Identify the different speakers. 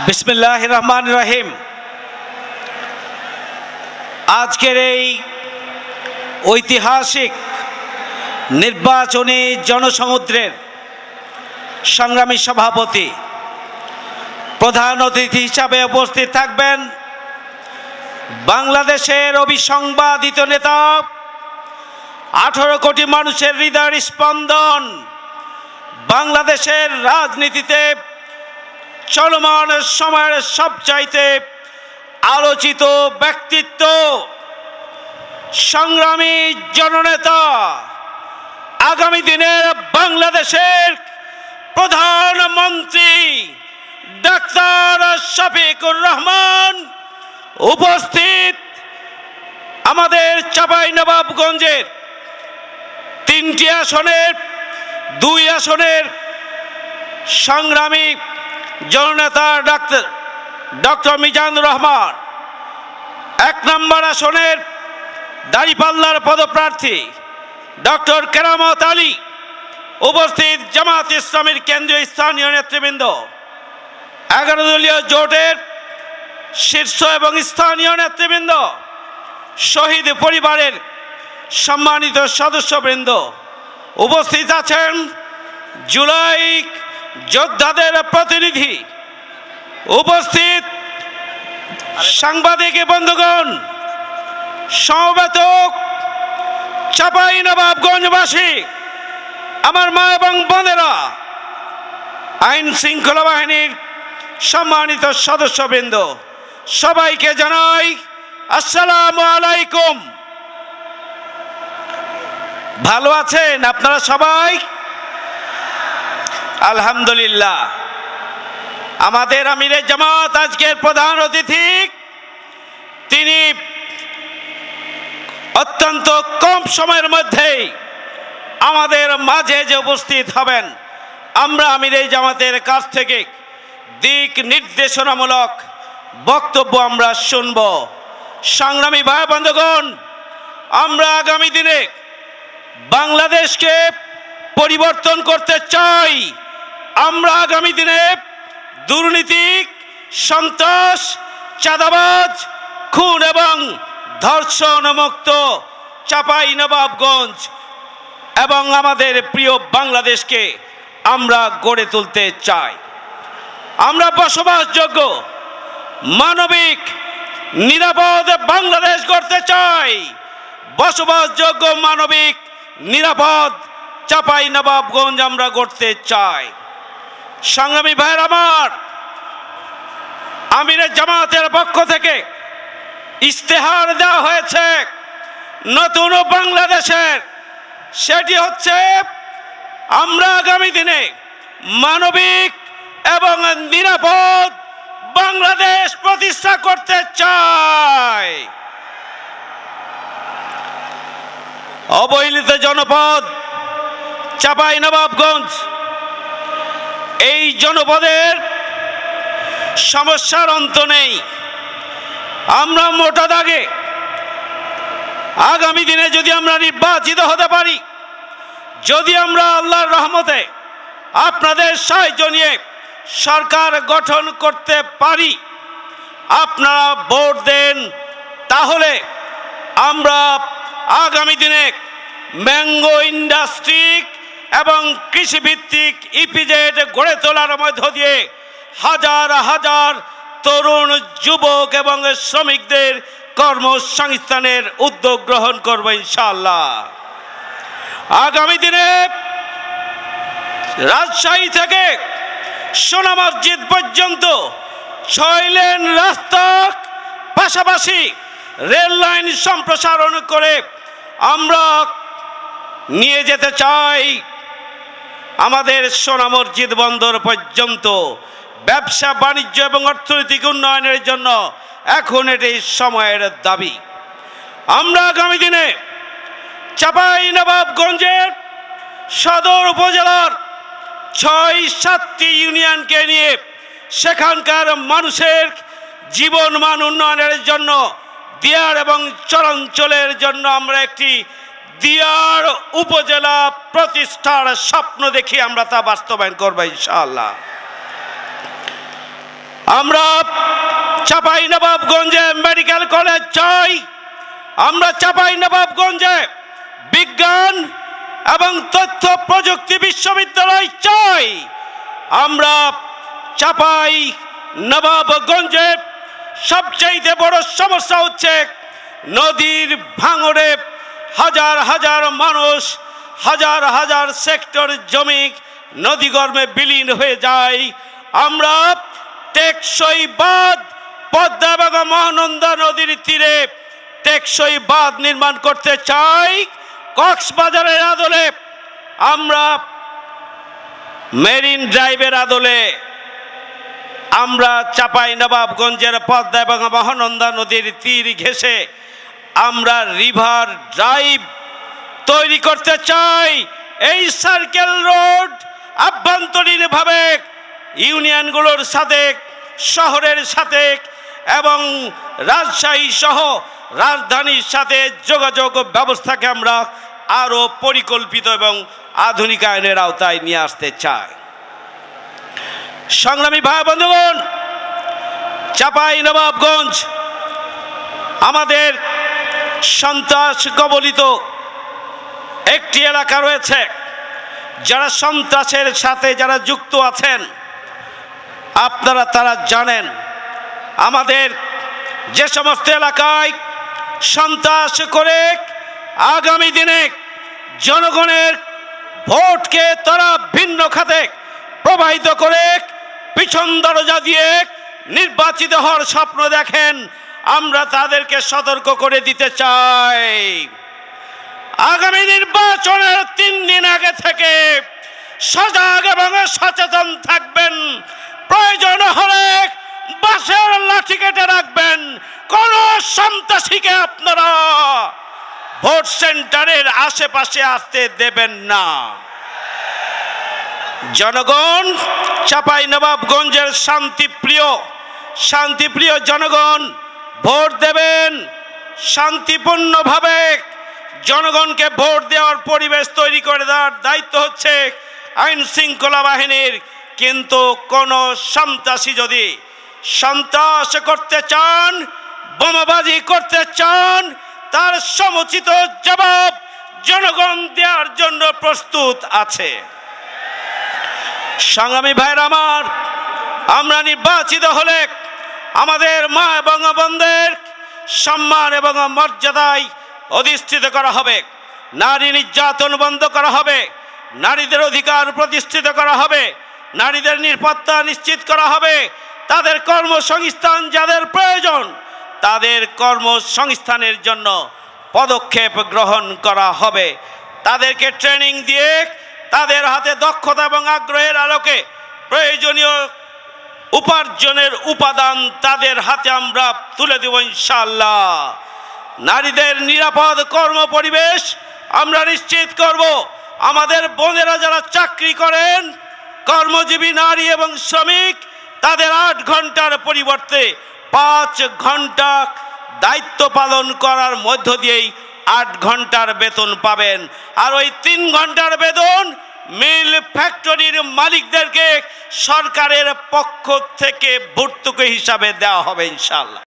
Speaker 1: বিসমিল্লাহির রহমানির রহিম। আজকের এই ঐতিহাসিক নির্বাচনী জনসমুদ্রের সংগ্রামী সভাপতি, প্রধান অতিথি হিসাবে উপস্থিত থাকবেন বাংলাদেশের অবিসংবাদিত নেতা, 18 কোটি মানুষের হৃদয়ের স্পন্দন, বাংলাদেশের রাজনীতিতে চলমান সময়ের সবচাইতে আলোচিত ব্যক্তিত্ব, সংগ্রামী জননেতা, আগামী দিনের বাংলাদেশের প্রধানমন্ত্রী ডাক্তার শফিকুর রহমান উপস্থিত। আমাদের চাঁপাইনবাবগঞ্জের 3টি আসনের 2 আসনের সংগ্রামী জননেতা ডক্টর মিজানুর রহমান, 1 নম্বর আসনের দাঁড়িপাল্লার পদপ্রার্থী ডক্টর কেরামত আলী উপস্থিত। জামাত ইসলামীর কেন্দ্রীয় স্থানীয় নেতৃবৃন্দ, 11 দলীয় জোটের শীর্ষ এবং স্থানীয় নেতৃবৃন্দ, শহীদ পরিবারের সম্মানিত সদস্যবৃন্দ, উপস্থিত আছেন জুলাই যোদ্ধাদের প্রতিনিধি, উপস্থিত সাংবাদিক বন্ধুগণ, সমবেত চাঁপাইনবাবগঞ্জবাসী, আমার মা এবং বোনেরা, আইন শৃঙ্খলা বাহিনীর সম্মানিত সদস্যবৃন্দ, সবাইকে জানাই আসসালামু আলাইকুম। ভালো আছেন আপনারা সবাই? আলহামদুলিল্লাহ। আমাদের আমিরে জামাত আজকের প্রধান অতিথি, তিনি অত্যন্ত কম সময়ের মধ্যেই আমাদের মাঝে যে উপস্থিত হবেন, আমরা আমিরে জামাতের কাছ থেকে দিক নির্দেশনামূলক বক্তব্য আমরা শুনব। সংগ্রামী ভাই বন্ধুগণ, আমরা আগামী দিনে বাংলাদেশকে পরিবর্তন করতে চাই। আমরা আগামী দিনে দুর্নীতি, সন্ত্রাস, চাঁদাবাজ, খুন এবং ধর্ষণ মুক্ত চাঁপাইনবাবগঞ্জ এবং আমাদের প্রিয় বাংলাদেশকে আমরা গড়ে তুলতে চাই। আমরা বসবাসযোগ্য, মানবিক, নিরাপদ বাংলাদেশ গড়তে চাই। বসবাসযোগ্য, মানবিক, নিরাপদ চাঁপাইনবাবগঞ্জ আমরা গড়তে চাই। সংগ্রামী ভাইয়ের আমার, আমিরে জামাতের পক্ষ থেকে ইস্তেহার দেওয়া হয়েছে নতুন বাংলাদেশের। সেটি হচ্ছে, আমরা আগামী দিনে মানবিক এবং নিরাপদ বাংলাদেশ প্রতিষ্ঠা করতে চাই। অবহেলিত জনপদ চাঁপাইনবাবগঞ্জ, এই জনপদের সমস্যার অন্ত নেই। আমরা মোটা দাগে আগামী দিনে যদি আমরা নির্বাচিত হতে পারি, যদি আমরা আল্লাহর রহমতে আপনাদের সাহায্য নিয়ে সরকার গঠন করতে পারি, আপনারা ভোট দেন, তাহলে আমরা আগামী দিনে ম্যাঙ্গো ইন্ডাস্ট্রি এবং কৃষিভিত্তিক ইপিজেড গড়ে তোলার মধ্য দিয়ে হাজার হাজার তরুণ, যুবক এবং শ্রমিকদের কর্মসংস্থানের উদ্যোগ গ্রহণ করব ইনশাআল্লাহ। আগামী দিনে রাজশাহী থেকে সোনা মসজিদ পর্যন্ত 6 লেন রাস্তার পাশাপাশি রেল লাইন সম্প্রসারণ করে আমরা নিয়ে যেতে চাই আমাদের সোনা মসজিদ বন্দর পর্যন্ত। ব্যবসা, বাণিজ্য এবং অর্থনৈতিক উন্নয়নের জন্য এখন এটি সময়ের দাবি। আমরা আগামী দিনে চাঁপাইনবাবগঞ্জের সদর উপজেলার 6-7টি ইউনিয়নকে নিয়ে সেখানকার মানুষের জীবন মান উন্নয়নের জন্য, দিয়ার এবং চরাঞ্চলের জন্য আমরা একটি দিয়ার উপজেলা প্রতিষ্ঠার স্বপ্ন দেখি, আমরা তা বাস্তবায়ন করব ইনশাআল্লাহ। আমরা চাঁপাইনবাবগঞ্জে মেডিকেল কলেজ চাই, আমরা চাঁপাইনবাবগঞ্জে বিজ্ঞান এবং তথ্য প্রযুক্তি বিশ্ববিদ্যালয় চাই। আমরা চাঁপাইনবাবগঞ্জে সবচেয়ে বড় সমস্যা হচ্ছে নদীর ভাঙড়ে হাজার হাজার মানুষ, হাজার হাজার সেক্টর জমি নদীগর্ভে বিলীন হয়ে যায়। আমরা টেকসই বাঁধ, পদ্মা এবং মহানন্দা নদীর তীরে টেকসই বাঁধ নির্মাণ করতে চাই। কক্সবাজারের আদলে, আমরা মেরিন ড্রাইভের আদলে, আমরা চাঁপাইনবাবগঞ্জের পদ্মা এবং মহানন্দা নদীর তীর ঘেঁষে আমরা রিভার ড্রাইভ তৈরি করতে চাই। এই সার্কেল রোড আভ্যন্তরীণভাবে ইউনিয়নগুলোর সাথে, শহরের সাথে এবং রাজশাহী সহ রাজধানীর সাথে যোগাযোগ ব্যবস্থাকে আমরা আরও পরিকল্পিত এবং আধুনিকায়নের আওতায় নিয়ে আসতে চাই। সংগ্রামী ভাই বন্ধুগণ, চাঁপাইনবাবগঞ্জ আমাদের সন্ত্রাস কবলিত একটি এলাকা রয়েছে। যারা সন্ত্রাসের সাথে যারা যুক্ত আছেন আপনারা তারা জানেন। আমাদের যে সমস্ত এলাকায় সন্ত্রাস করে আগামী দিনে জনগণের ভোটকে তারা ভিন্ন খাতে প্রবাহিত করে পিছন দরজা দিয়ে নির্বাচিত হওয়ার স্বপ্ন দেখেন, আমরা তাদেরকে সতর্ক করে দিতে চাই। আগামী নির্বাচনের 3 দিন আগে থেকে সজাগ এবং সচেতন থাকবেন। প্রয়োজন হলে বাসের লাঠি কেটে রাখবেন। কোন সন্ত্রাসীকে আপনারা ভোট সেন্টারের আশেপাশে আসতে দেবেন না। জনগণ, চাঁপাইনবাবগঞ্জের শান্তিপ্রিয় জনগণ ভোট দেবেন শান্তিপূর্ণভাবে। জনগণকে ভোট দেওয়ার পরিবেশ তৈরি করে দেওয়ার দায়িত্ব হচ্ছে আইন শৃঙ্খলা বাহিনীর। কিন্তু কোন সন্ত্রাসী যদি সন্ত্রাস করতে চান, বোমাবাজি করতে চান, তার সমুচিত জবাব জনগণ দেওয়ার জন্য প্রস্তুত আছে। সংগ্রামী ভাইরা আমার, আমরা নির্বাচিত হলে আমাদের মা এবং বোনদের সম্মান এবং মর্যাদায় অধিষ্ঠিত করা হবে। নারী নির্যাতন বন্ধ করা হবে, নারীদের অধিকার প্রতিষ্ঠিত করা হবে, নারীদের নিরাপত্তা নিশ্চিত করা হবে। তাদের কর্মসংস্থান যাদের প্রয়োজন তাদের কর্মসংস্থানের জন্য পদক্ষেপ গ্রহণ করা হবে। তাদেরকে ট্রেনিং দিয়ে তাদের হাতে দক্ষতা এবং আগ্রহের আলোকে প্রয়োজনীয় উপার্জনের উপাদান তাদের হাতে আমরা তুলে দেব ইনশাআল্লাহ। নারীদের নিরাপদ কর্ম পরিবেশ আমরা নিশ্চিত করব। আমাদের বোনেরা যারা চাকরি করেন, কর্মজীবী নারী এবং শ্রমিক, তাদের 8 ঘন্টার পরিবর্তে 5 ঘন্টা দায়িত্ব পালন করার মধ্য দিয়েই 8 ঘন্টার বেতন পাবেন। আর ওই 3 ঘন্টার বেতন মিল ফ্যাক্টরির মালিকদেরকে সরকারের পক্ষ থেকে ভর্তুকি হিসাবে দেওয়া হবে ইনশাআল্লাহ।